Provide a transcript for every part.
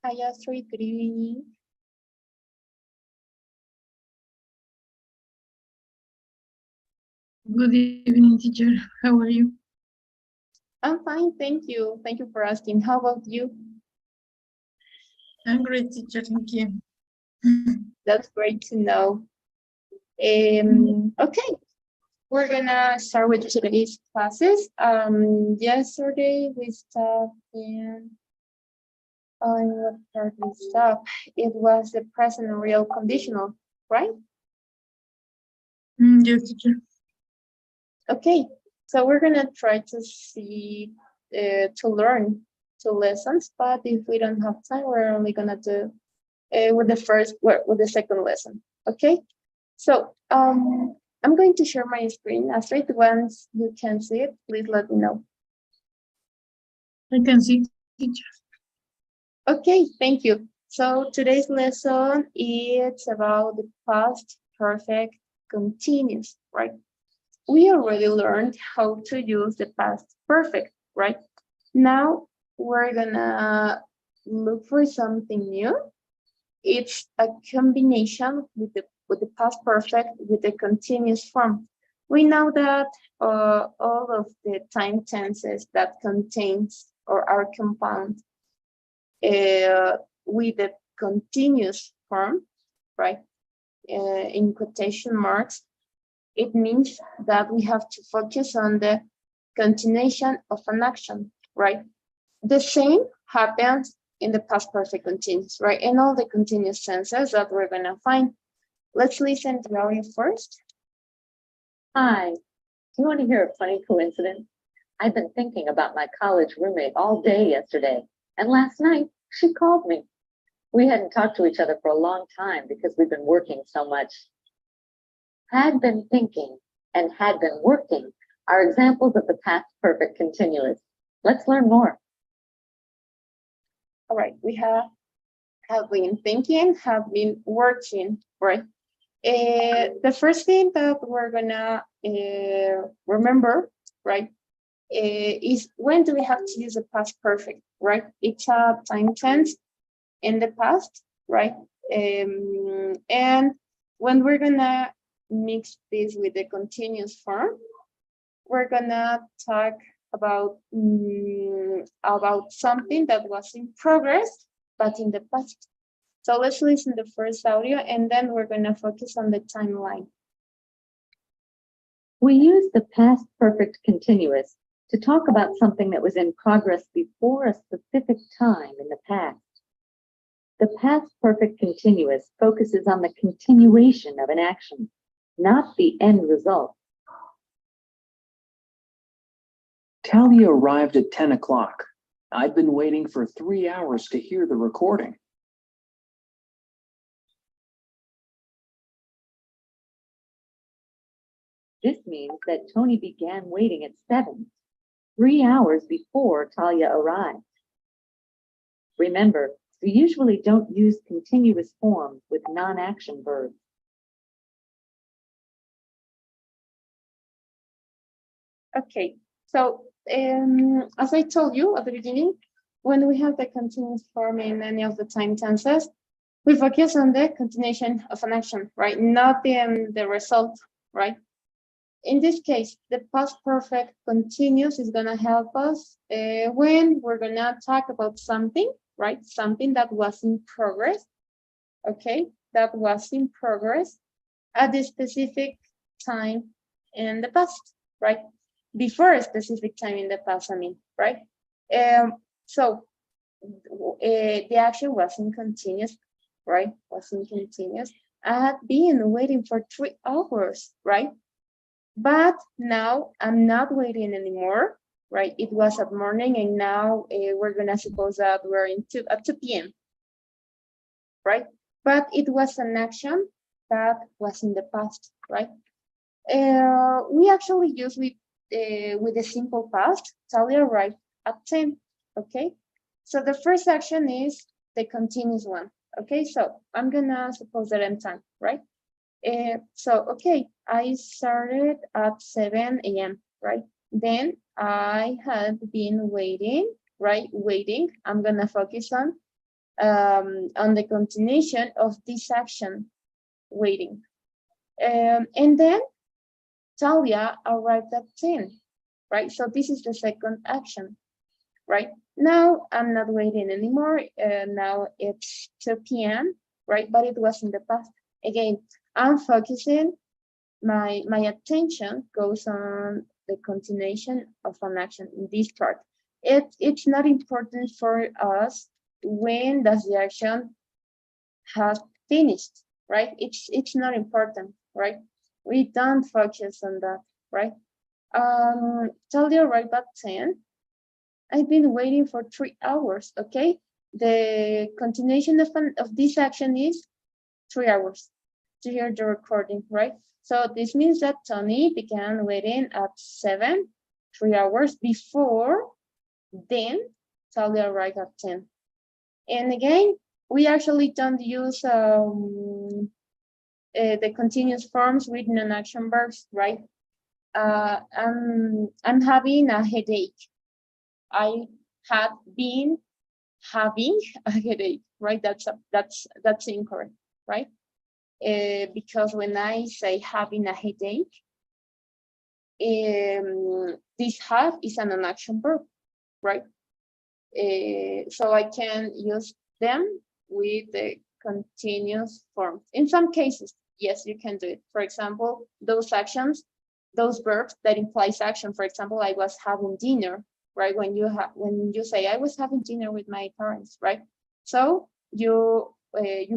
Hi, Astrid. Good evening. Good evening, teacher. How are you? I'm fine, thank you. Thank you for asking. How about you? I'm great, teacher. Thank you. That's great to know. Okay, we're gonna start with today's classes. Yesterday we stopped in what part we stopped? It was the present and real conditional, right? Yes, teacher. Okay, so we're gonna try to see to learn 2 lessons, but if we don't have time, we're only gonna do with the second lesson. Okay, so I'm going to share my screen. Astrid, once you can see it, please let me know. I can see, teacher. Okay, thank you. So today's lesson is about the past perfect continuous, right? We already learned how to use the past perfect, right? Now we're gonna look for something new. It's a combination with the past perfect with the continuous form. We know that all of the time tenses that contains or are compound with the continuous form, right? In quotation marks, it means that we have to focus on the continuation of an action, right? The same happens in the past perfect continuous, right? And all the continuous tenses that we're gonna find. Let's listen to the audio first. Hi, do you want to hear a funny coincidence? I've been thinking about my college roommate all day yesterday, and last night she called me. We hadn't talked to each other for a long time because we've been working so much. Had been thinking and had been working are examples of the past perfect continuous. Let's learn more. All right, we have been thinking, have been working, right? The first thing that we're gonna remember, right, is when do we have to use the past perfect, right? It's a time tense in the past, right? And when we're gonna mix this with the continuous form, we're gonna talk about something that was in progress, but in the past. So let's listen to the first audio, and then we're gonna focus on the timeline. We use the past perfect continuous to talk about something that was in progress before a specific time in the past. The past perfect continuous focuses on the continuation of an action, not the end result. Talia arrived at 10 o'clock. I'd been waiting for 3 hours to hear the recording. This means that Tony began waiting at 7, 3 hours before Talia arrived. Remember, we usually don't use continuous forms with non-action verbs. Okay, so as I told you at the beginning, when we have the continuous form in any of the time tenses, we focus on the continuation of an action, right? Not the result, right? In this case, the past perfect continuous is gonna help us when we're gonna talk about something, right? Something that was in progress, okay? That was in progress at a specific time in the past, right? Before a specific time in the past, I mean, right? So the action wasn't continuous, right? Wasn't continuous. I had been waiting for 3 hours, right? But now I'm not waiting anymore, right? It was at morning, and now we're gonna suppose that we're at 2 p.m., right? But it was an action that was in the past, right? We actually use with the simple past. Talia arrived at 10, okay? So the first action is the continuous one, okay? So I'm gonna suppose that I'm 10, right? So, okay, I started at 7 a.m., right? Then I had been waiting, right? Waiting, I'm gonna focus on on the continuation of this action, waiting. And then Talia arrived at 10, right? So this is the second action, right? Now I'm not waiting anymore. Now it's 2 p.m., right? But it was in the past. Again, I'm focusing, my attention goes on the continuation of an action in this part. It's not important for us when does the action has finished, right? It's not important, right? We don't focus on that, right? Talia arrived at 10. I've been waiting for 3 hours, okay? The continuation of this action is 3 hours to hear the recording, right? So this means that Tony began waiting at 7, 3 hours before, then Talia arrived at 10. And again, we actually don't use the continuous forms with non-action verbs, right? I'm having a headache. I had been having a headache, right? That's incorrect, right? Because when I say having a headache, this have is a non-action verb, right? So I can use them with the continuous form. In some cases, yes, you can do it. For example, those actions, those verbs that implies action. For example, I was having dinner, right? When you say I was having dinner with my parents, right? So you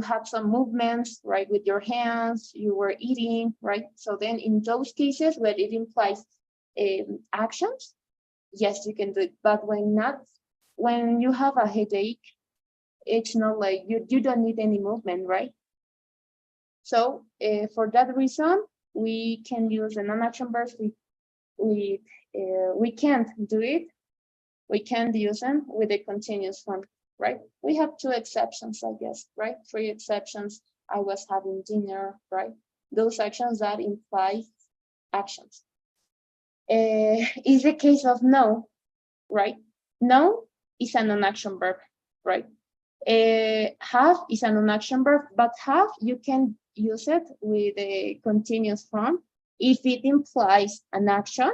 have some movements, right, with your hands. You were eating, right? So then in those cases where it implies actions, yes, you can do it. But when you have a headache, it's not like you don't need any movement, right? So for that reason, we can use the non-action verbs. We can't do it. We can't use them with the continuous form, right? We have 2 exceptions, I guess, right? 3 exceptions. I was having dinner, right? Those actions that imply actions. Is the case of no, right? No is a non-action verb, right? Have is a non-action verb, but have, you can use it with a continuous form if it implies an action.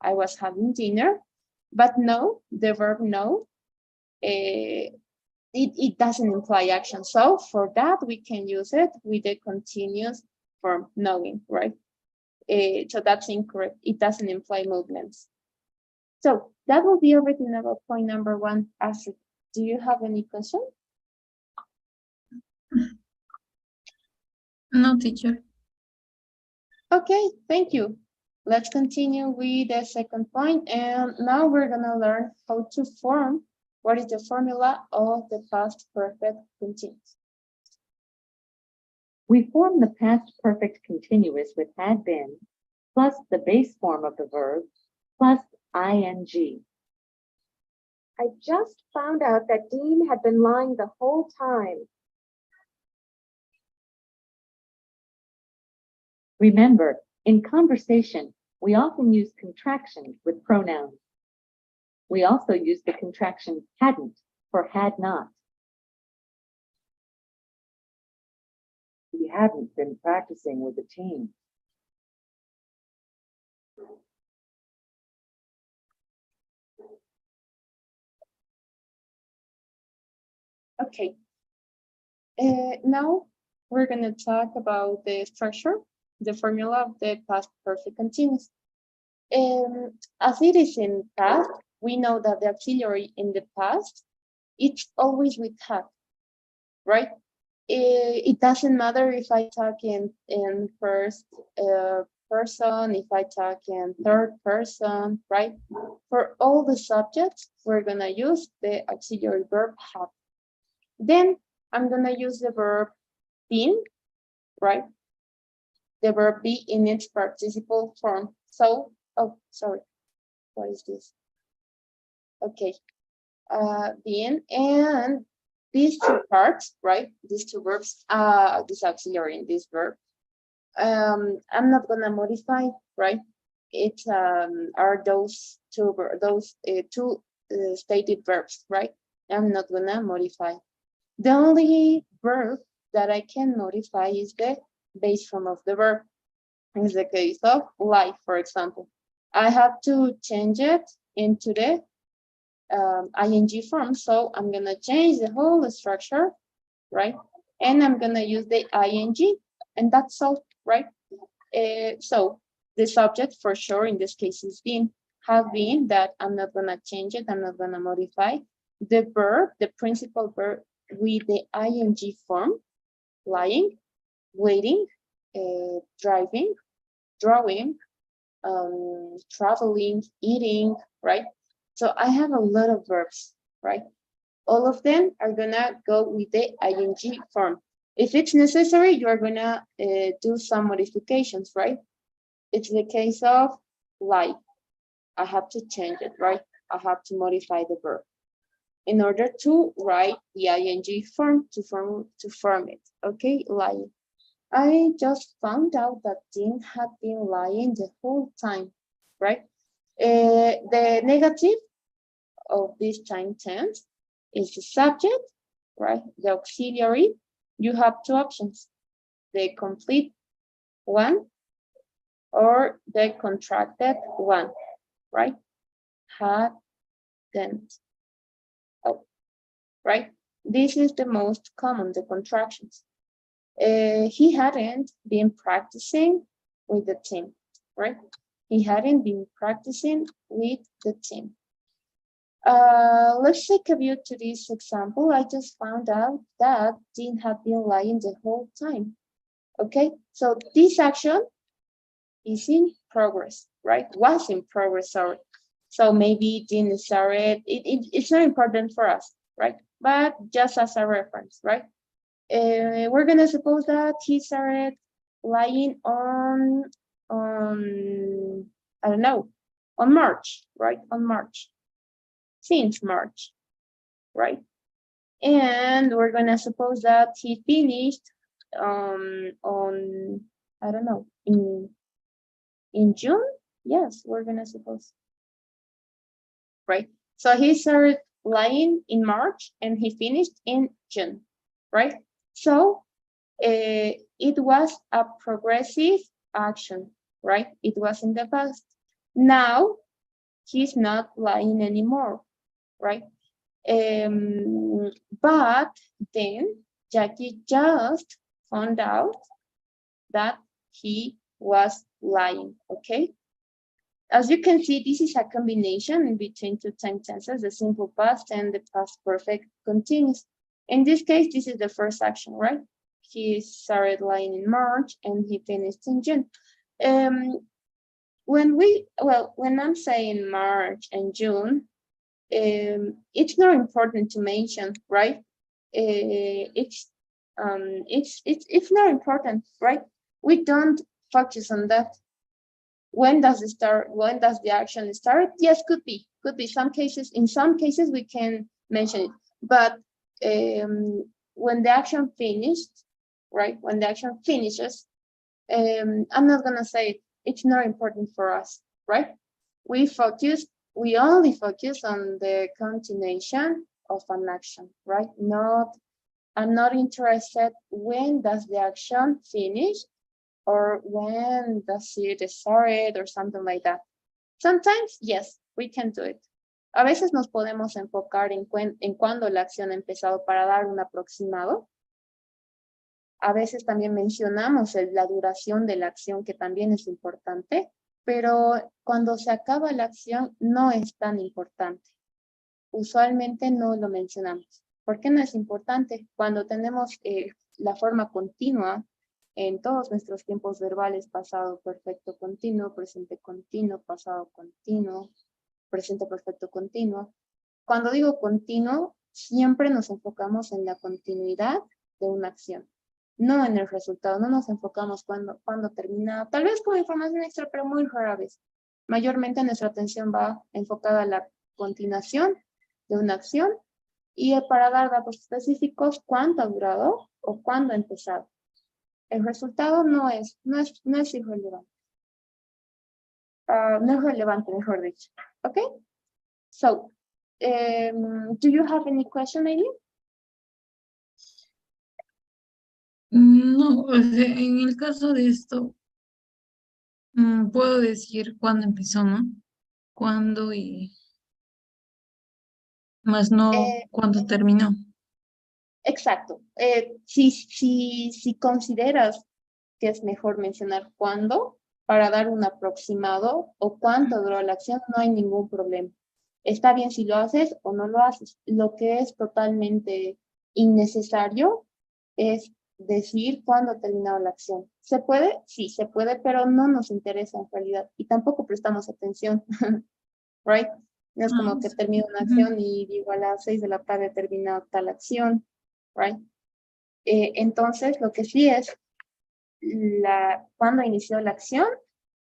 I was having dinner, but no, the verb no, it doesn't imply action. So for that, we can use it with a continuous form, knowing, right? So that's incorrect. It doesn't imply movements. So that will be everything about point number 1. Astrid, do you have any question? No, teacher. Okay, thank you. Let's continue with the second point. And now we're gonna learn how to form, what is the formula of the past perfect continuous. We form the past perfect continuous with had been plus the base form of the verb plus ing. I just found out that Dean had been lying the whole time. Remember, in conversation, we often use contractions with pronouns. We also use the contraction hadn't for had not. He hadn't been practicing with the team. Okay. Now we're going to talk about the structure, the formula of the past perfect continuous. As it is in past, we know that the auxiliary in the past, it's always with had, right? It doesn't matter if I talk in first person, if I talk in third person, right? For all the subjects, we're going to use the auxiliary verb have. Then I'm going to use the verb been, right? The verb be in its participle form. So, oh, sorry, what is this? Okay, been, and these 2 parts, right? These 2 verbs, this auxiliary in this verb, I'm not gonna modify, right? It are those two stated verbs, right? I'm not gonna modify. The only verb that I can modify is the base form of the verb. In the case of lie, for example, I have to change it into the ing form. So I'm gonna change the whole structure, right? And I'm gonna use the ing, and that's all, right? So the subject for sure in this case is been, have been, that I'm not gonna change it, I'm not gonna modify. The verb, the principal verb with the ing form, lying, waiting, driving, drawing, traveling, eating, right? So I have a lot of verbs, right? All of them are gonna go with the ing form. If it's necessary, you're gonna do some modifications, right? It's the case of lie. I have to change it, right? I have to modify the verb in order to write the ing form to form it. Okay, lying. I just found out that Dean had been lying the whole time, right? The negative of this time tense is the subject, right? The auxiliary. You have two options, the complete one or the contracted one, right? Hadn't. Oh, right? This is the most common, the contractions. He hadn't been practicing with the team, right? He hadn't been practicing with the team. Let's take a view to this example. I just found out that Dean had been lying the whole time. Okay, so this action is in progress, right? Was in progress, sorry. So maybe Dean started, it's not important for us, right? But just as a reference, right? We're gonna suppose that he started lying on I don't know, on March, right? On March, since March, right? And we're gonna suppose that he finished on I don't know, in June. Yes, we're gonna suppose, right? So he started lying in March and he finished in June, right? So it was a progressive action, right? It was in the past. Now he's not lying anymore, right? But then Jackie just found out that he was lying, okay? As you can see, this is a combination in between two time tenses, the simple past and the past perfect continuous. In this case, this is the first action, right? He started lying in March and he finished in June. When I'm saying March and June, it's not important to mention, right? It's not important, right? We don't focus on that. When does it start? When does the action start? Yes, could be some cases. In some cases, we can mention it, but when the action finished, right? When the action finishes, I'm not gonna say it. It's not important for us, right? We only focus on the continuation of an action, right? I'm not interested when does the action finish or when does it start or something like that. Sometimes, yes, we can do it. A veces nos podemos enfocar en cuándo la acción ha empezado para dar un aproximado. A veces también mencionamos la duración de la acción, que también es importante, pero cuando se acaba la acción no es tan importante. Usualmente no lo mencionamos. ¿Por qué no es importante? Cuando tenemos la forma continua en todos nuestros tiempos verbales, pasado perfecto continuo, presente continuo, pasado continuo, presente perfecto continuo. Cuando digo continuo, siempre nos enfocamos en la continuidad de una acción, no en el resultado. No nos enfocamos cuando termina, tal vez como información extra, pero muy rara vez. Mayormente nuestra atención va enfocada a la continuación de una acción y para dar datos específicos, cuánto ha durado o cuándo ha empezado. El resultado no es irrelevante. No es relevante, mejor dicho. Okay? So, do you have any question, maybe? No, o sea, en el caso de esto, puedo decir cuándo empezó, ¿no? Cuándo y más no Eh, cuándo terminó. exacto. Si consideras que es mejor mencionar cuándo para dar un aproximado o cuánto duró la acción, no hay ningún problema. Está bien si lo haces o no lo haces. Lo que es totalmente innecesario es decir cuándo terminó la acción. ¿Se puede? Sí, se puede, pero no nos interesa en realidad y tampoco prestamos atención, right? No es Ah, como que sí. termino una Ujú. acción y digo a las 6 de la tarde termina tal acción, right? Entonces, lo que sí es cuándo inició la acción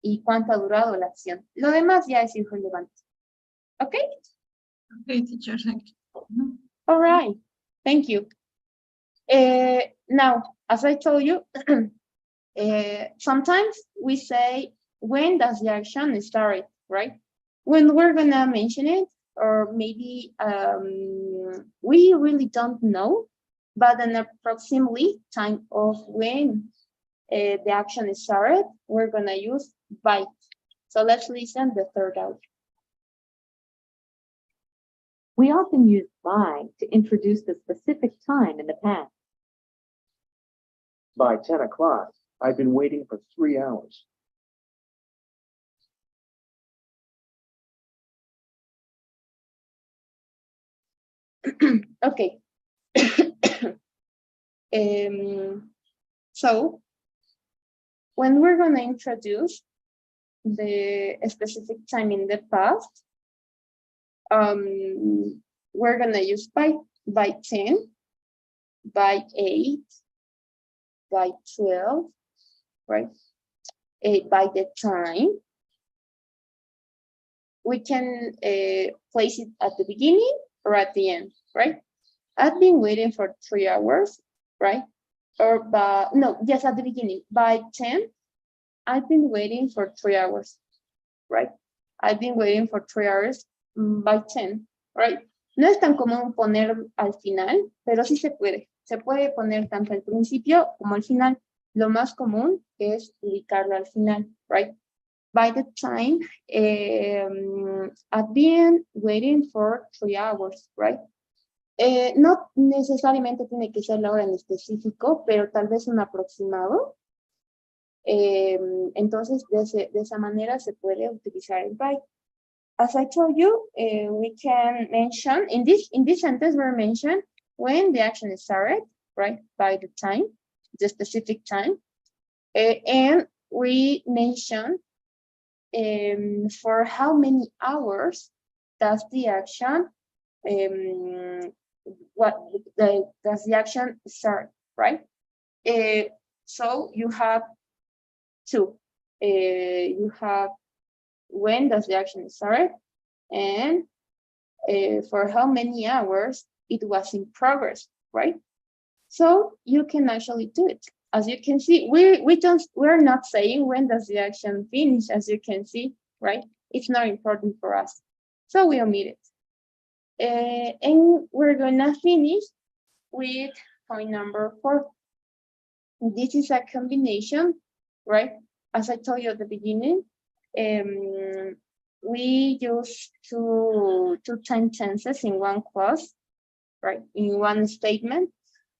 y cuánto ha durado la acción. Lo demás ya es irrelevante. ¿Ok? Okay, teacher, thank you. Ujú. All right. Thank you. Now, as I told you, sometimes we say, when does the action start, right? When we're gonna mention it, or maybe we really don't know, but an approximately time of when the action is started, we're gonna use by. So let's listen the third out. We often use by to introduce the specific time in the past. By 10 o'clock, I'd been waiting for 3 hours. Okay. So when we're gonna introduce the specific time in the past, we're gonna use by 10, by 8, by 12, right? By the time. We can place it at the beginning or at the end, right? I've been waiting for 3 hours, right? Or yes, at the beginning. By 10, I've been waiting for 3 hours, right? I've been waiting for 3 hours by 10, right? No es tan común poner al final, pero sí se puede. Se puede poner tanto al principio como al final. Lo más común es ubicarlo al final, right? By the time, I've been waiting for 3 hours, right? No necesariamente tiene que ser la hora en específico, pero tal vez un aproximado. Entonces, de esa manera se puede utilizar el by. As I told you, we can mention, in this sentence, we're mentioned when the action is started, right, by the time, the specific time. And we mention for how many hours does the action, does the action start, right? So you have two. You have when does the action start and for how many hours it was in progress, right? So you can actually do it. As you can see, we're not saying when does the action finish, as you can see, right? It's not important for us. So we omit it. And we're gonna finish with point number 4. This is a combination, right? As I told you at the beginning, we use two time tenses in one clause, right? In one statement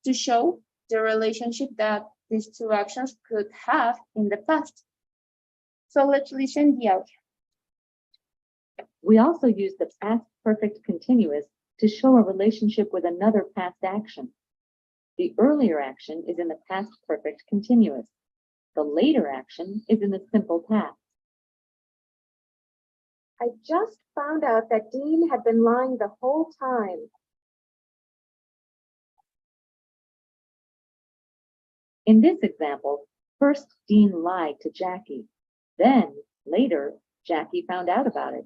to show the relationship that these two actions could have in the past. So let's listen the audio. We also use the past perfect continuous to show a relationship with another past action. The earlier action is in the past perfect continuous. The later action is in the simple past. I just found out that Dean had been lying the whole time. In this example, first Dean lied to Jackie. Then, later, Jackie found out about it.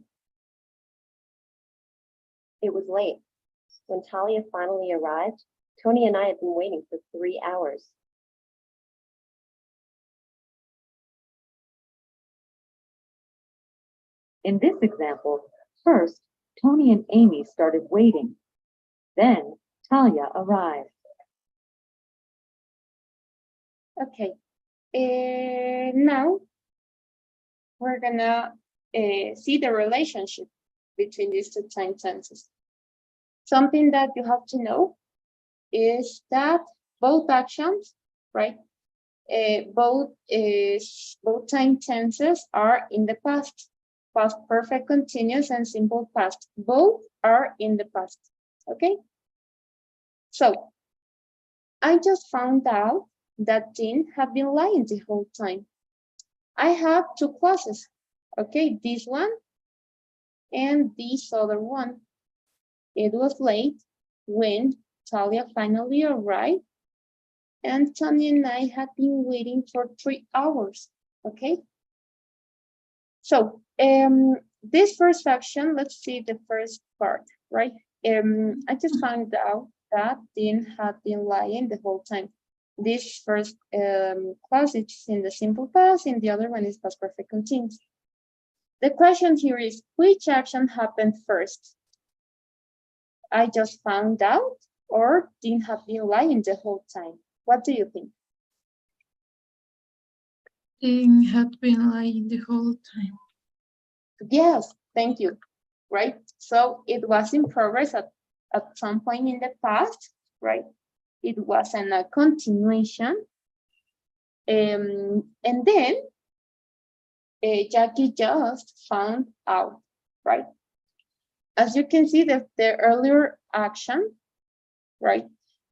It was late. When Talia finally arrived, Tony and I had been waiting for 3 hours. In this example, first, Tony and Amy started waiting. Then, Talia arrived. Okay. Now we're gonna see the relationship between these two time tenses. Something that you have to know is that both actions, right? Both time tenses are in the past. Past perfect continuous and simple past. Both are in the past. Okay. So I just found out that Dean had been lying the whole time. I have two classes. Okay, this one and this other one. It was late when Talia finally arrived, and Tony and I had been waiting for 3 hours. Okay. So this first action, let's see the first part, right? I just found out that Dean had been lying the whole time. This first clause is in the simple past, and the other one is past perfect continuous. The question here is, which action happened first? I just found out, or Dean had been lying the whole time? What do you think? Dean had been lying the whole time. Yes, thank you. Right? So it was in progress at some point in the past, right? It wasn't a continuation. And then Jackie just found out, right? As you can see, the earlier action, right,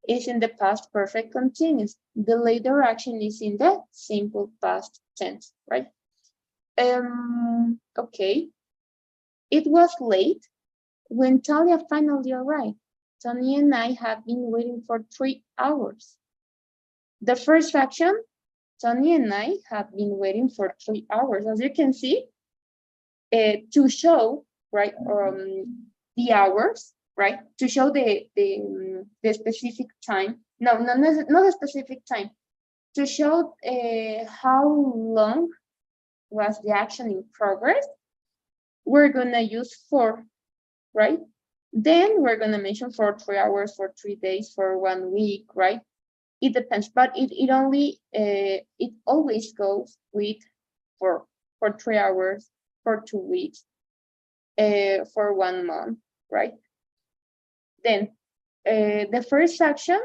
is in the past perfect continuous. The later action is in the simple past tense, right? Okay. It was late when Talia finally arrived. Tony and I had been waiting for 3 hours. The first action, Tony and I have been waiting for 3 hours. As you can see, to show, right, the hours, right, to show the specific time. No, not a specific time. To show how long was the action in progress, we're gonna use for, right? Then we're gonna mention for 3 hours, for 3 days, for 1 week, right? It depends, but it only it always goes with for 3 hours, for 2 weeks, for 1 month, right? Then the first action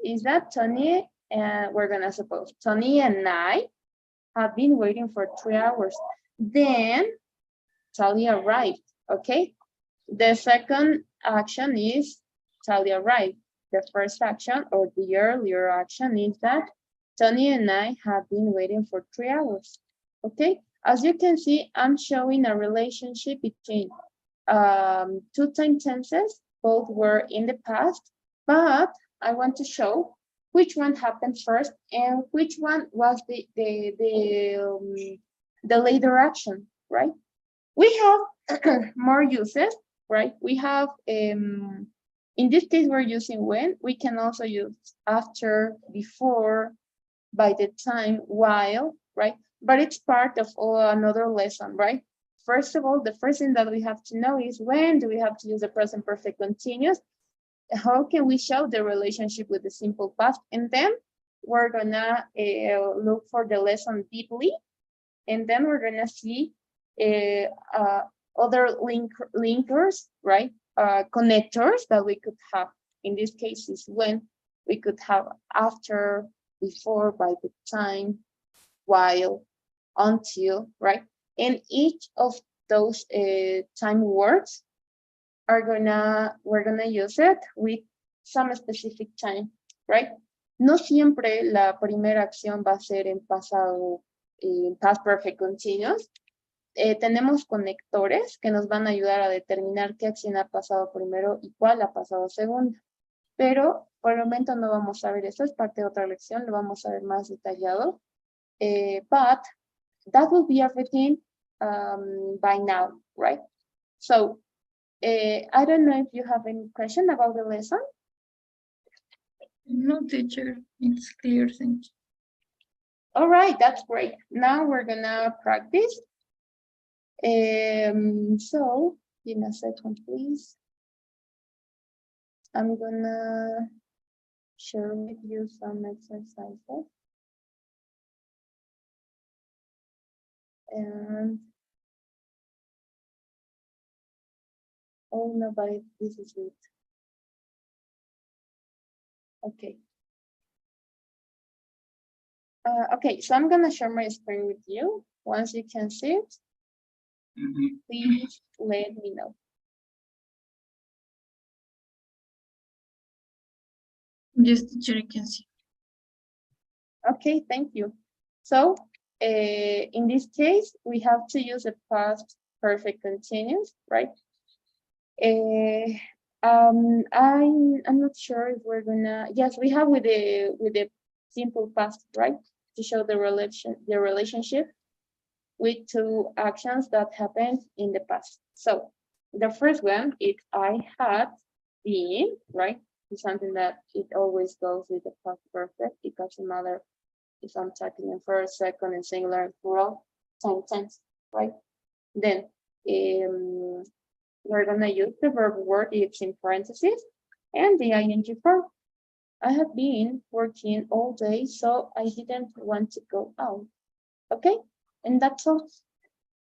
is that Tony, we're gonna suppose Tony and I have been waiting for 3 hours. Then Talia arrived, okay? The second action is Talia arrived. The first action, or the earlier action, is that Tony and I have been waiting for 3 hours, okay? As you can see, I'm showing a relationship between two time tenses. Both were in the past, but I want to show which one happened first and which one was the later action, right? We have more uses, right? We have, in this case, we're using when. We can also use after, before, by the time, while, right? But it's part of another lesson, right? First of all, the first thing that we have to know is when do we have to use the present perfect continuous? How can we show the relationship with the simple past? And then we're gonna look for the lesson deeply, and then we're gonna see other linkers, right? Connectors that we could have. In this case is when. We could have after, before, by the time, while, until, right? And each of those time words we're gonna use it with some specific time, right? No siempre la primera acción va a ser en pasado, en past perfect continuous. Tenemos conectores que nos van a ayudar a determinar qué acción ha pasado primero y cuál ha pasado segundo. Pero por el momento no vamos a ver eso, es parte de otra lección, lo vamos a ver más detallado. But that will be everything by now, right? So I don't know if you have any question about the lesson. No, teacher, it's clear, thank you. All right, that's great. Now we're gonna practice. So give me a second, please. I'm gonna share with you some exercises. And oh, nobody, this is it. Okay. Okay, so I'm gonna share my screen with you. Once you can see it, please let me know. Yes, teacher, I can see. Okay, thank you. So in this case, we have to use a past perfect continuous, right? I'm not sure if we're gonna, yes, we have with the simple past, right? To show the relationship with two actions that happened in the past. So the first one is I had been, right? It's something that it always goes with the past perfect. It doesn't matter if I'm talking in first, second, and singular and plural, same tense, right? Then we're gonna use the verb word it's in parentheses and the ing form. I have been working all day, so I didn't want to go out. Okay, and that's all,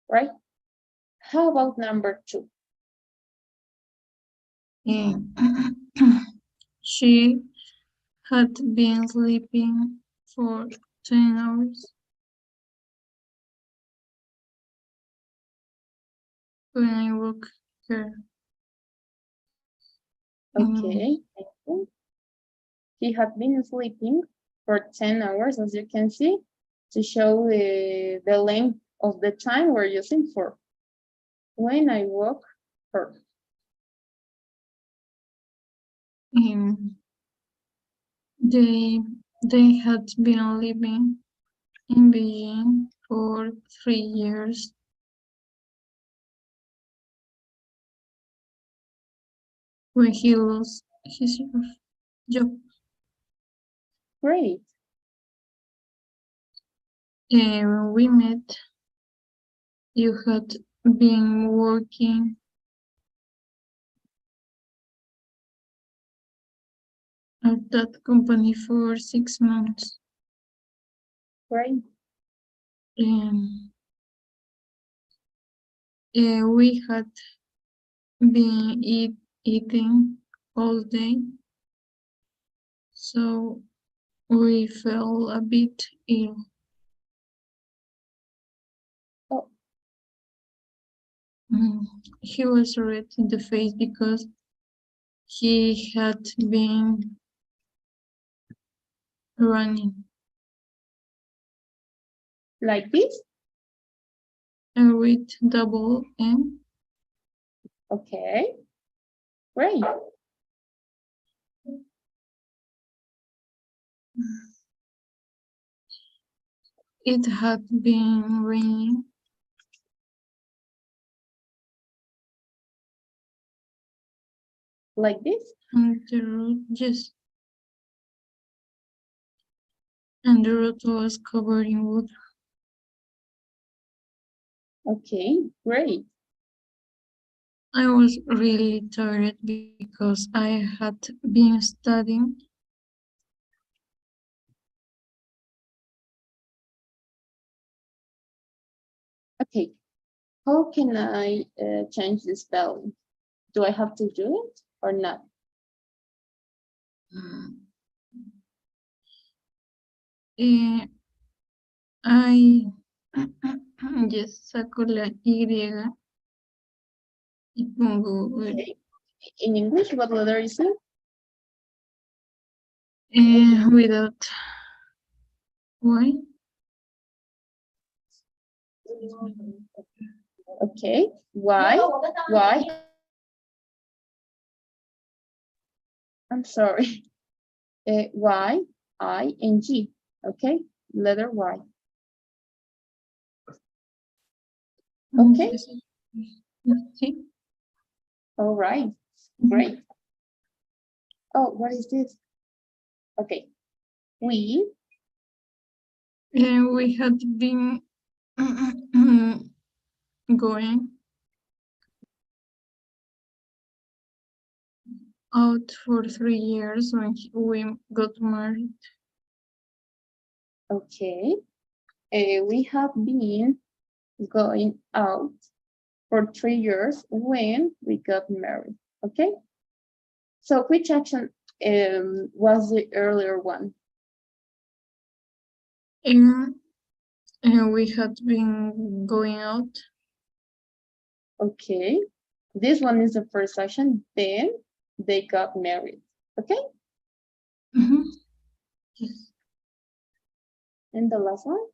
right? How about number 2? She had been sleeping for 10 hours when I woke her. Okay, thank you. He had been sleeping for 10 hours, as you can see, to show the length of the time we're using for. When I woke her. They had been living in Beijing for 3 years. When he lost his job. Great. When we met, you had been working at that company for 6 months. Great. We had been eating all day, so we felt a bit ill. Oh. He was red in the face because he had been running. Like this? With double M. Okay. Great. It had been raining. Like this? And the road, yes. And the road was covered in water. Okay, great. I was really tired because I had been studying. Okay. How can I change the spelling? Do I have to do it or not? I yes, saco la Y y pongo Okay. In English, what letter is it? without Y. Okay. Why? Why? I'm sorry. Y-I-N-G. Okay. Letter Y. Okay. Sí. All right. Great. Oh, what is this? Okay. We had been going out for 3 years when we got married. Okay. We have been going out for 3 years when we got married. Okay? So which action was the earlier one? And we had been going out. Okay. This one is the first action. Then they got married. Okay? Yes. And the last one?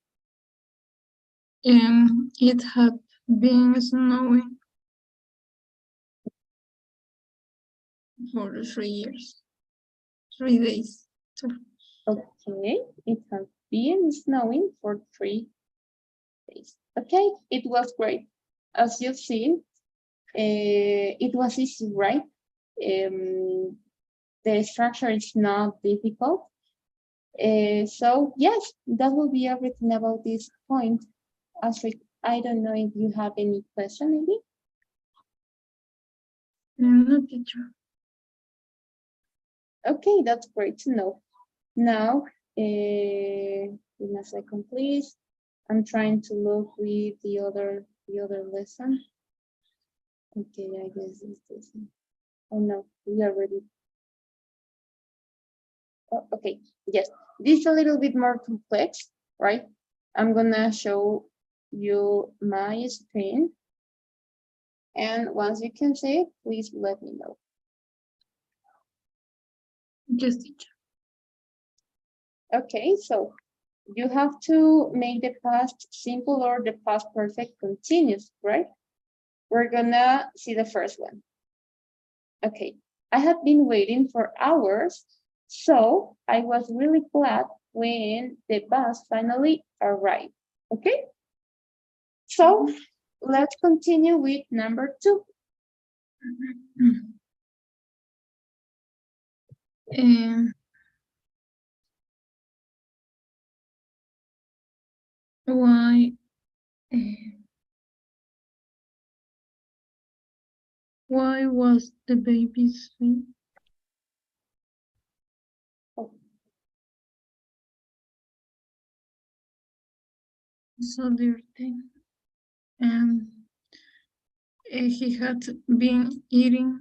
It had been snowing for 3 years, 3 days. Sorry. Okay. It has been snowing for 3 days. Okay. It was great. As you've seen, it was easy, right? The structure is not difficult. So yes, that will be everything about this point. Astrid, I don't know if you have any question, maybe? No, teacher. Okay, that's great to know. Now, give me a second, please. I'm trying to look with the other lesson. Okay, I guess it's this one. Oh no, we already. Oh, okay, yes, this is a little bit more complex, right? I'm gonna show you my screen. And once you can see it, please let me know. Yes, teacher. Okay, so you have to make the past simple or the past perfect continuous, right? We're gonna see the first one. Okay, I had been waiting for hours, so I was really glad when the bus finally arrived. Okay, so let's continue with number 2. Why was the baby's face so dirty? He had been eating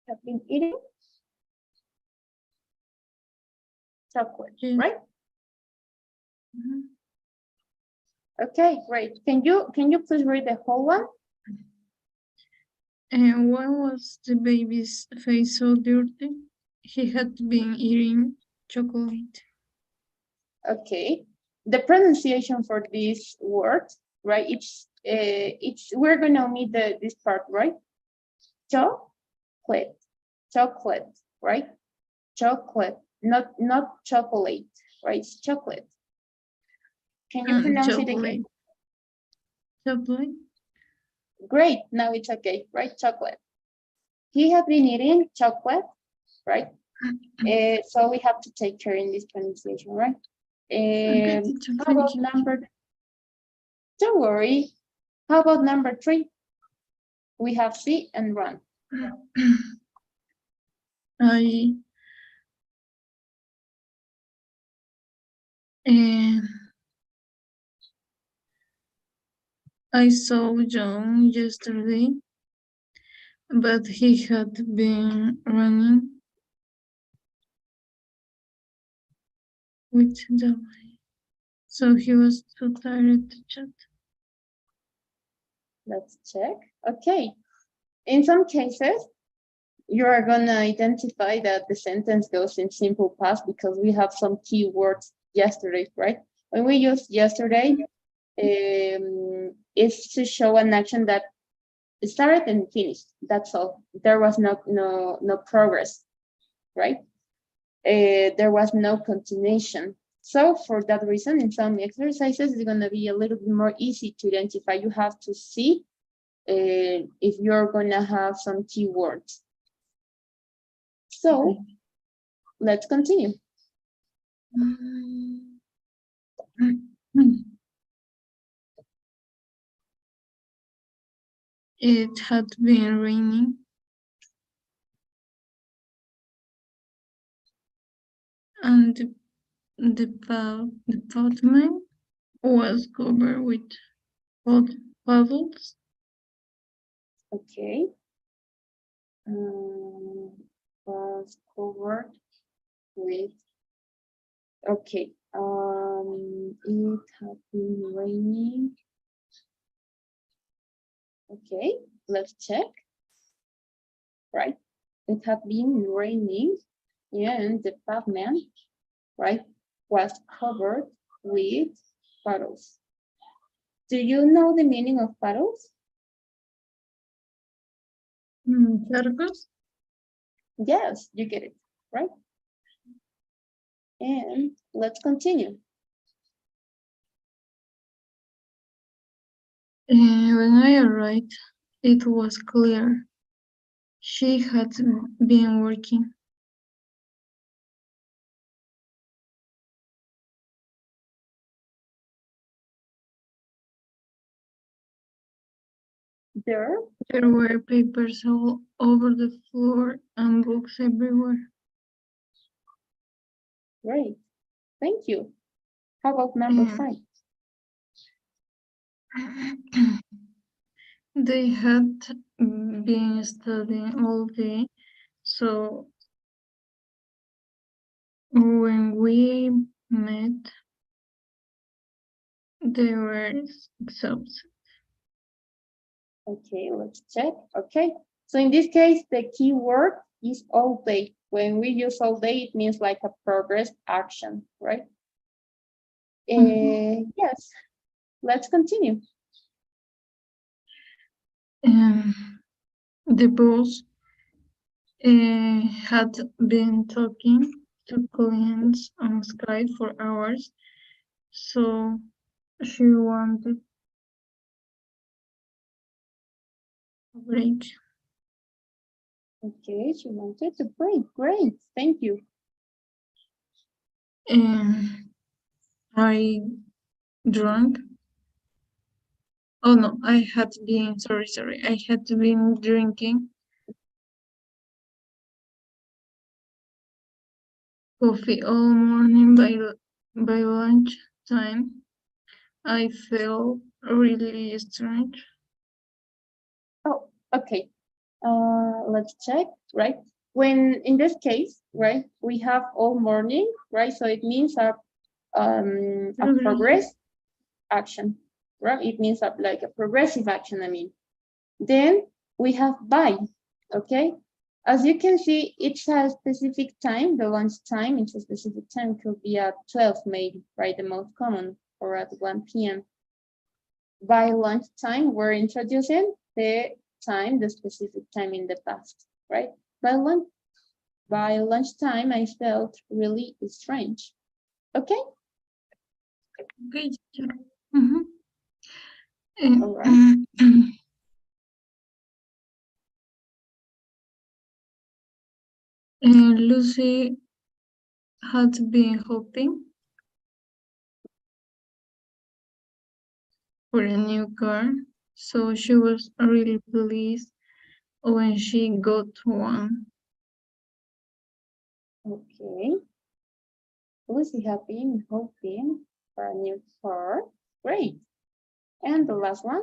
Have been eating chocolate, Yes. right? Mhm. Okay, great. Can you please read the whole one? And why was the baby's face so dirty? He had been eating chocolate. Okay. The pronunciation for this word, right? It's we're gonna omit this part, right? Chocolate, chocolate, right? Chocolate, not chocolate, right? It's chocolate. Can you pronounce it again? Chocolate. Great. Now it's okay, right? Chocolate. He had been eating chocolate, right? So we have to take care in this pronunciation, right? Okay, teacher, How thank about you. number? Don't worry. How about number 3? We have see and run. I saw John yesterday, but he had been running with the boy, so he was too tired to chat. Let's check. Okay. In some cases, you are gonna identify that the sentence goes in simple past because we have some key words yesterday, right? When we use yesterday, it's to show an action that started and finished. That's all. There was no progress, right? There was no continuation. So for that reason, in some exercises, it's gonna be a little bit more easy to identify. You have to see if you're gonna have some keywords. So let's continue. It had been raining and the pavement was covered with puddles. Okay. Was covered with. Okay. It had been raining. Okay, let's check. Right. It had been raining, and the pavement, right, was covered with puddles. Do you know the meaning of puddles? Charcos. Yes, you get it, right? And let's continue. When I arrived, it was clear she had been working. There, There were papers all over the floor and books everywhere. great, thank you. How about number Mm. 5? They had been studying all day, so when we met, they were exhausted. Okay, let's check. Okay, so in this case, the key word is all day. When we use all day, it means like a progress action, right? Yes, let's continue. The boss had been talking to clients on Skype for hours, so she wanted a break. Okay, she wanted to break. Great, thank you. I drank. Oh no, I had been, sorry. I had been drinking coffee all morning. By lunchtime, I felt really strange. Oh, okay. Let's check, right? When in this case, right, we have all morning, right? So it means a progress action, right? It means like a progressive action, I mean. Then we have by, okay? As you can see, it's a specific time, the lunch time, it's a specific time, could be at 12 maybe, right? The most common, or at 1 p.m. By lunchtime, we're introducing the time, the specific time in the past, right? By lunchtime, I felt really strange. Okay? Okay. All right. Lucy had been hoping for a new car, so she was really pleased when she got one. Okay. Lucy had been hoping for a new car. Great. And the last one?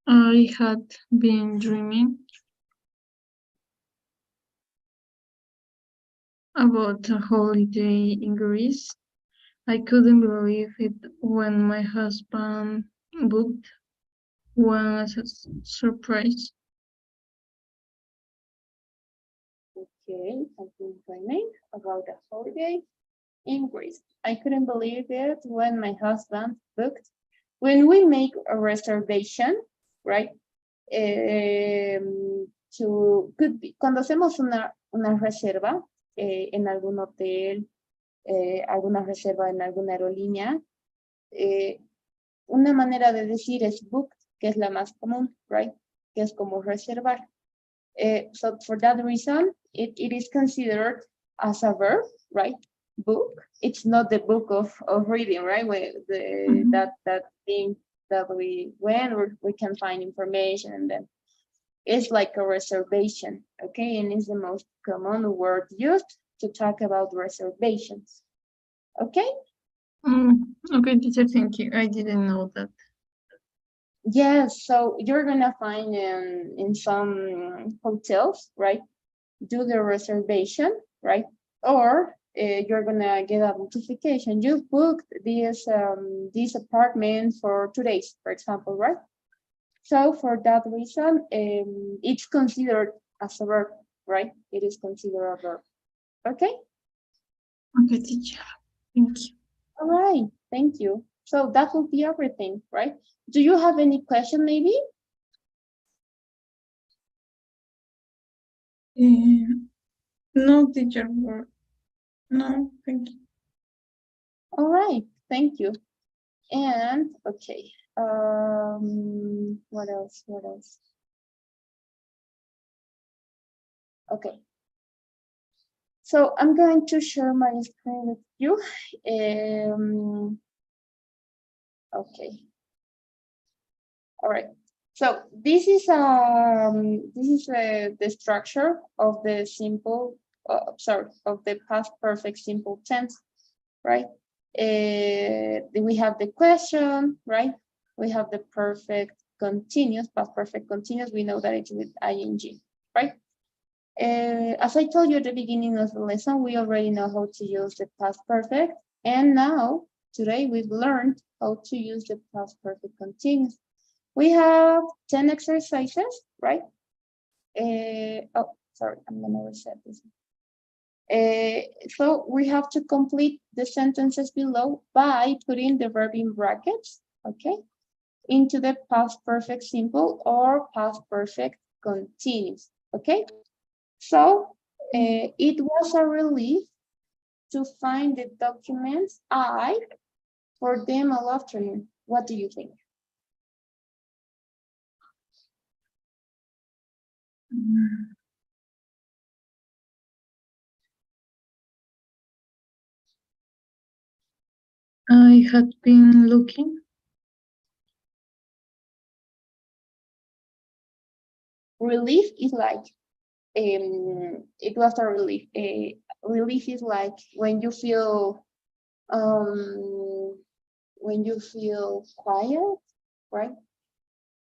I had been dreaming about a holiday in Greece. I couldn't believe it when my husband booked one as a surprise. Okay, I've been dreaming about a holiday in Greece. I couldn't believe it when my husband booked. When we make a reservation, right? Cuando hacemos una reserva en algún hotel, alguna reserva en alguna aerolínea, una manera de decir es booked, que es la más común, right? Que es como reservar. So for that reason, it is considered as a verb, right? book. It's not the book of reading, right? Where that thing that we can find information, and then it's like a reservation, okay? And it's the most common word used to talk about reservations, okay? Okay, teacher, thank you. I didn't know that. Yes, so you're gonna find in some hotels, right? Do the reservation, right? Or you're gonna get a notification. You booked this apartment for 2 days, for example, right? So for that reason, it's considered as a verb, right? It is considered a verb. Okay. Okay, teacher. Thank you. All right. Thank you. So that will be everything, right? Do you have any question, maybe? No, teacher. No, thank you. All right. Thank you. And okay. What else? What else? Okay. So I'm going to share my screen with you. Okay. All right. So this is the structure of the simple, of the past perfect simple tense, right? We have the question, right? We have the perfect continuous, past perfect continuous. We know that it's with ing, right? As I told you at the beginning of the lesson, we already know how to use the past perfect. And now, today, we've learned how to use the past perfect continuous. We have 10 exercises, right? Oh, sorry, I'm gonna reset this. So we have to complete the sentences below by putting the verb in brackets, okay? Into the past perfect simple or past perfect continuous, okay? So it was a relief to find the documents for them all afternoon. What do you think? I had been looking. Relief is like, it was a relief. Relief is like when you feel quiet, right?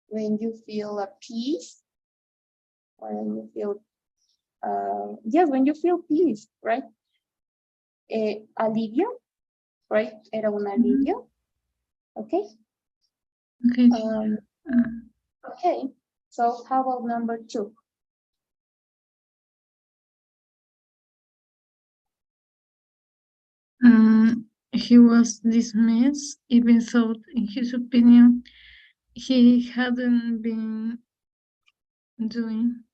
When you feel a peace, or when you feel, yes, when you feel peace, right? Alivio, right? Era un alivio, okay? Okay. Okay, so how about number 2? He was dismissed, even though, in his opinion, he hadn't been doing.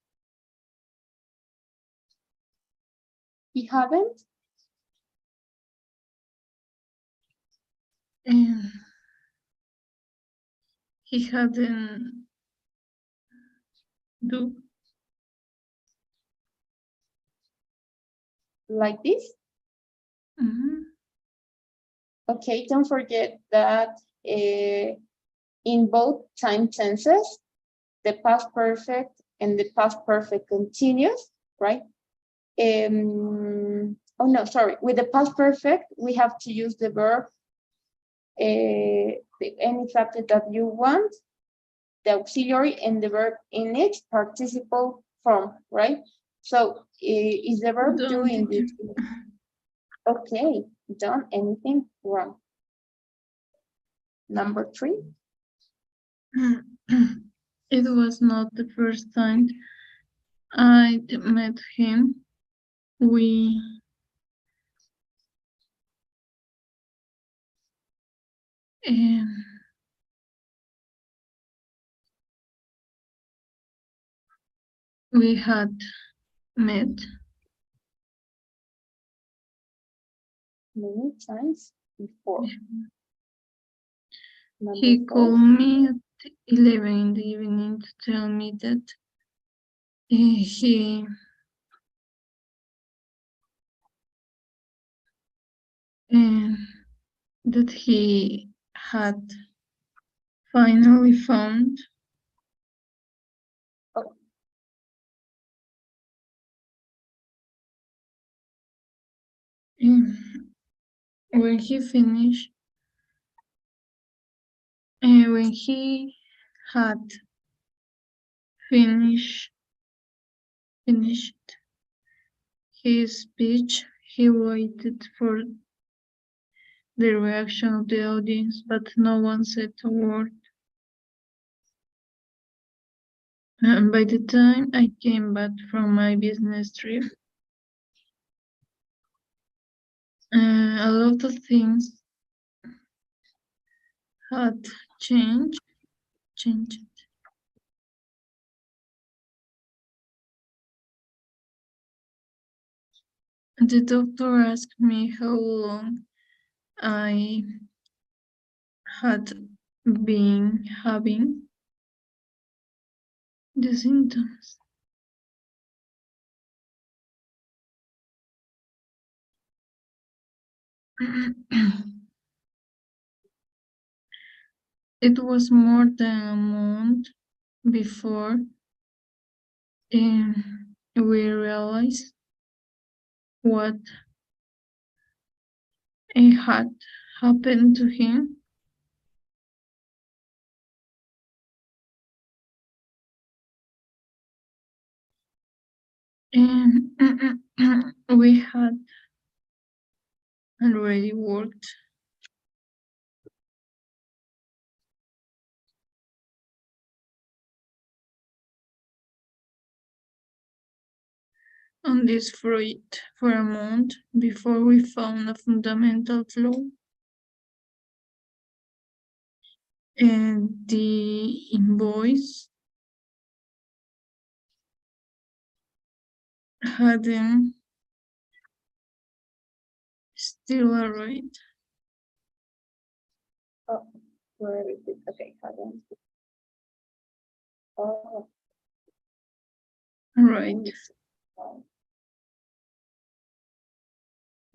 He haven't? And he hadn't do. Like this? Mhm. Okay, don't forget that in both time tenses, the past perfect and the past perfect continuous, right? Oh no, sorry. With the past perfect, we have to use the verb, any subject that you want, the auxiliary, and the verb in its participle form, right? So is the verb doing this? Okay, done anything wrong? Number 3. It was not the first time I met him. We had met Many times before. He Number 4. called me at 11 in the evening to tell me that he that he had finally found when he finished, when he had finished his speech, he waited for the reaction of the audience, but no one said a word. And by the time I came back from my business trip, a lot of things had changed. The doctor asked me how long I had been having the symptoms. It was more than a month before we realized what had happened to him. And we had already worked on this project for a month before we found a fundamental flaw. And the invoice hadn't still arrived. Oh, where is it? Okay, hold on. Oh, Right.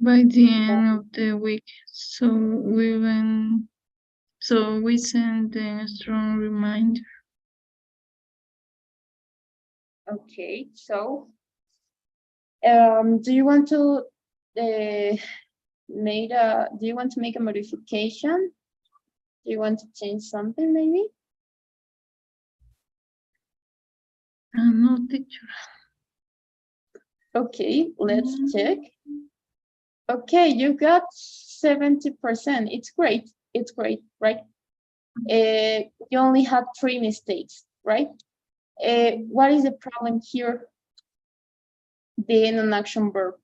By the end of the week, so we sent a strong reminder. okay, so do you want to make a modification? Do you want to change something maybe? No, teacher. Okay, let's check. Okay, you got 70%. It's great. It's great, right? You only had 3 mistakes, right? What is the problem here? The non-action verb.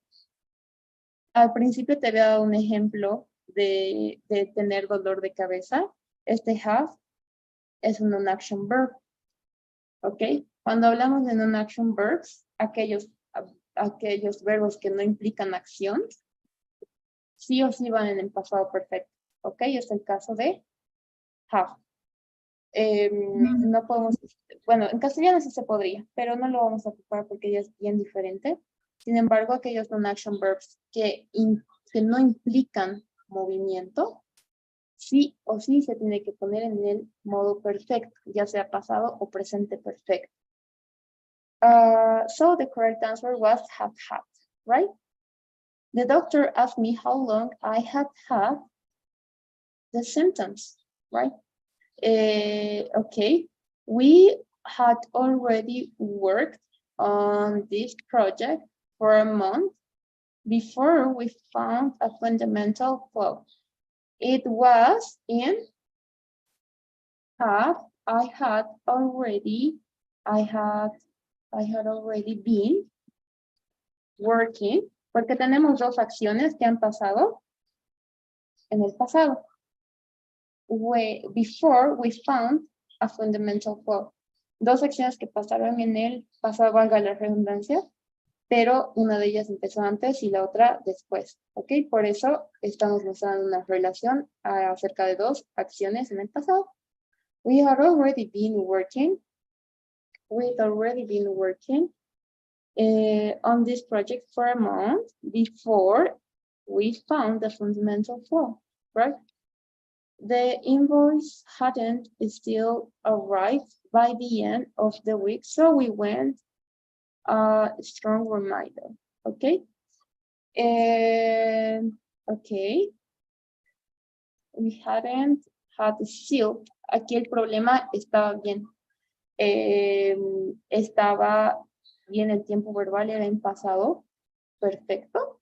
Al principio te había dado un ejemplo de tener dolor de cabeza. Este have es un non-action verb. ¿Ok? Cuando hablamos de non-action verbs, aquellos verbos que no implican acción, sí o sí van en el pasado perfecto. ¿Ok? Es el caso de have. No podemos, bueno, en castellano sí se podría, pero no lo vamos a ocupar porque ya es bien diferente. Sin embargo, aquellos non-action verbs que no implican movimiento, sí o sí se tiene que poner en el modo perfecto, ya sea pasado o presente perfecto. So the correct answer was have had, right? The doctor asked me how long I had had the symptoms, right? Okay, we had already worked on this project for a month before we found a fundamental flaw. It was in have, I had already been working, porque tenemos dos acciones que han pasado en el pasado. Before we found a fundamental flaw. Dos acciones que pasaron en el pasado, valga la redundancia, pero una de ellas empezó antes y la otra después, ¿ok? Por eso estamos mostrando una relación acerca de dos acciones en el pasado. We had already been working on this project for a month before we found the fundamental flaw, right? The invoice hadn't still arrived by the end of the week, so we went a strong reminder, okay? And, okay. We hadn't had still. Aquí el problema estaba bien. Estaba bien el tiempo verbal, era en pasado. Perfecto.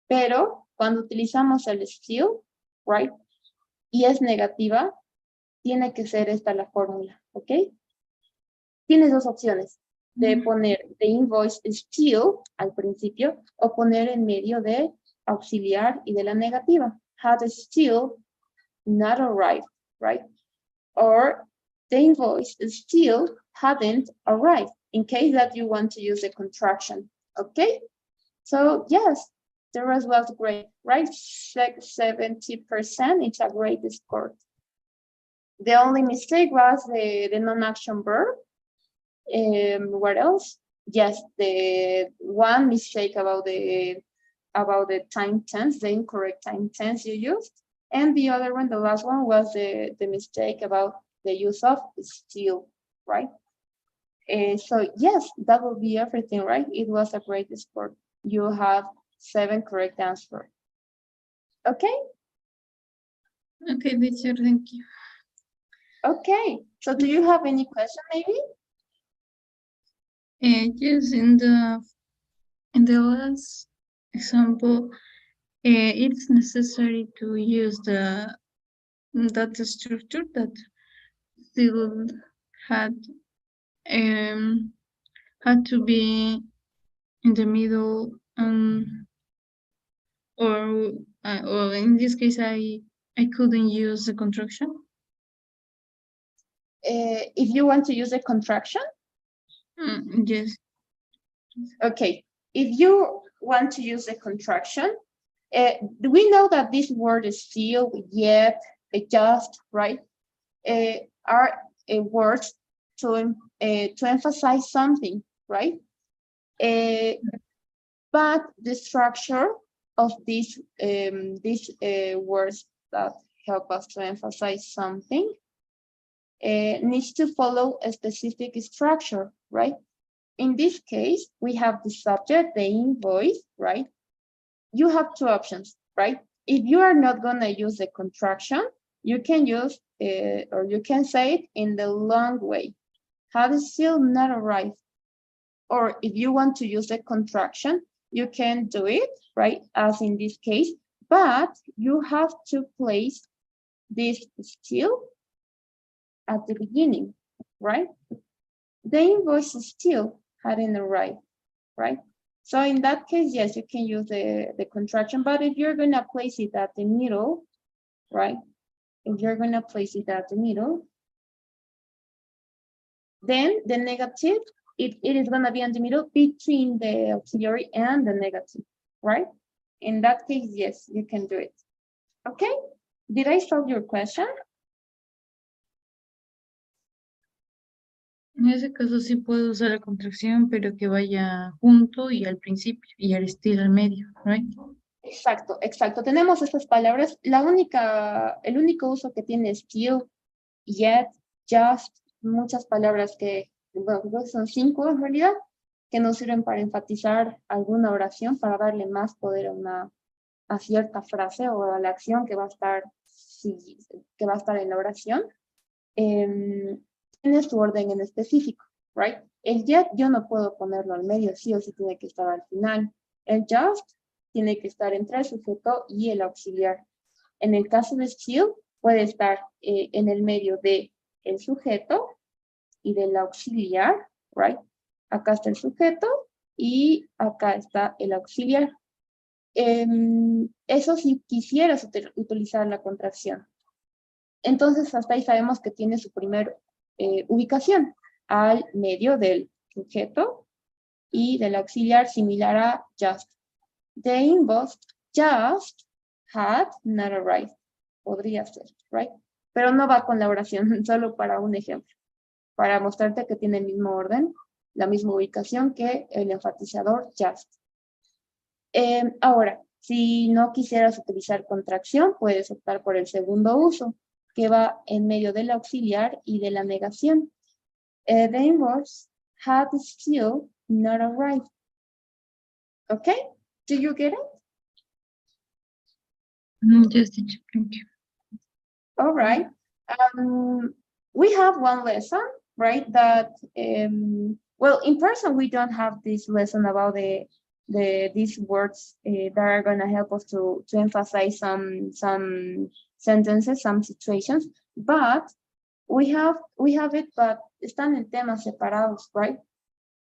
Pero cuando utilizamos el still, right, y es negativa, tiene que ser esta la fórmula, ¿ok? Tienes dos opciones, de poner the invoice still al principio o poner en medio de auxiliar y de la negativa. Had still not arrived, right? Or the invoice still hadn't arrived in case that you want to use a contraction, okay? So yes, the rest was great, right? 70%, it's a great score. The only mistake was the non-action verb. What else? Yes, the one mistake about the time tense, the incorrect time tense you used. And the other one, the last one, was the mistake about the use of still, right? So yes, that will be everything, right? It was a great score. You have 7 correct answers. Okay? Okay, teacher, thank you. Okay, so do you have any question maybe? Yes, in the last example, it's necessary to use the data structure that still had to be in the middle, or in this case, I couldn't use the contraction. If you want to use a contraction, Yes. okay. If you want to use a contraction, we know that this word is still, yet, just, right? Are words to emphasize something, right? But the structure of these words that help us to emphasize something needs to follow a specific structure, right? In this case, we have the subject, the invoice, right? You have 2 options, right? If you are not gonna use the contraction, you can use, or you can say it in the long way. Had still not arrived. Or if you want to use the contraction, you can do it, right? As in this case, but you have to place this still at the beginning, right? The invoice still hadn't arrived, right? So in that case, yes, you can use the contraction, but if you're gonna place it at the middle, right? If you're gonna place it at the middle, then the negative, it is gonna be in the middle between the auxiliary and the negative, right? In that case, yes, you can do it. Okay, did I solve your question? En ese caso sí puedo usar la contracción, pero que vaya junto y al principio, y el still al medio, right? Exacto, exacto. Tenemos estas palabras. El único uso que tiene still, yet, just, muchas palabras que, bueno, son 5 en realidad, que nos sirven para enfatizar alguna oración, para darle más poder a cierta frase o a la acción que va a estar, que va a estar en la oración. Tiene su orden en específico, right? El yet yo no puedo ponerlo al medio, sí o sí tiene que estar al final. El just tiene que estar entre el sujeto y el auxiliar. En el caso de still, puede estar en el medio de el sujeto y del auxiliar, right? Acá está el sujeto y acá está el auxiliar. Eso si quisieras utilizar la contracción. Entonces, hasta ahí sabemos que tiene su primer ubicación al medio del sujeto y del auxiliar, similar a just. The invoice just had not arrived. Podría ser, right? Pero no va con la oración, solo para un ejemplo. Para mostrarte que tiene el mismo orden, la misma ubicación que el enfatizador just. Ahora, Si no quisieras utilizar contracción, puedes optar por el segundo uso, que va en medio del auxiliar y de la negación. The inverse had still not arrived. Okay? Do you get it? Yes, teacher, thank you. All right. We have one lesson, right? That well, in person we don't have this lesson about these words that are gonna help us to emphasize some sentences, some situations, but we have it, but están en temas separados, right?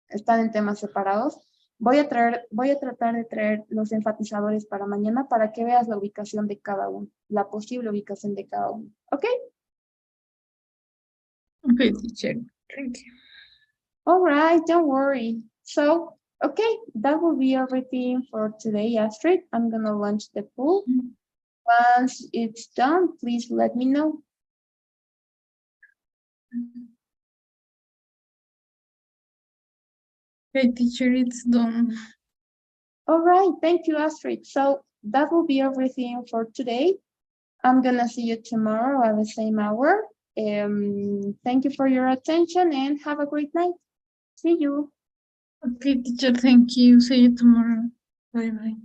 Están en temas separados. Voy a tratar de traer los enfatizadores para mañana para que veas la ubicación de cada uno, la posible ubicación de cada uno. ¿Ok? Okay, teacher, thank you. All right, don't worry. So, okay, that will be everything for today, Astrid. I'm going to launch the pool. Once it's done, please let me know. Okay, teacher, it's done. All right, thank you, Astrid. So that will be everything for today. I'm gonna see you tomorrow at the same hour. Thank you for your attention and have a great night. See you. Okay, teacher, thank you. See you tomorrow. Bye-bye.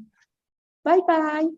Bye-bye.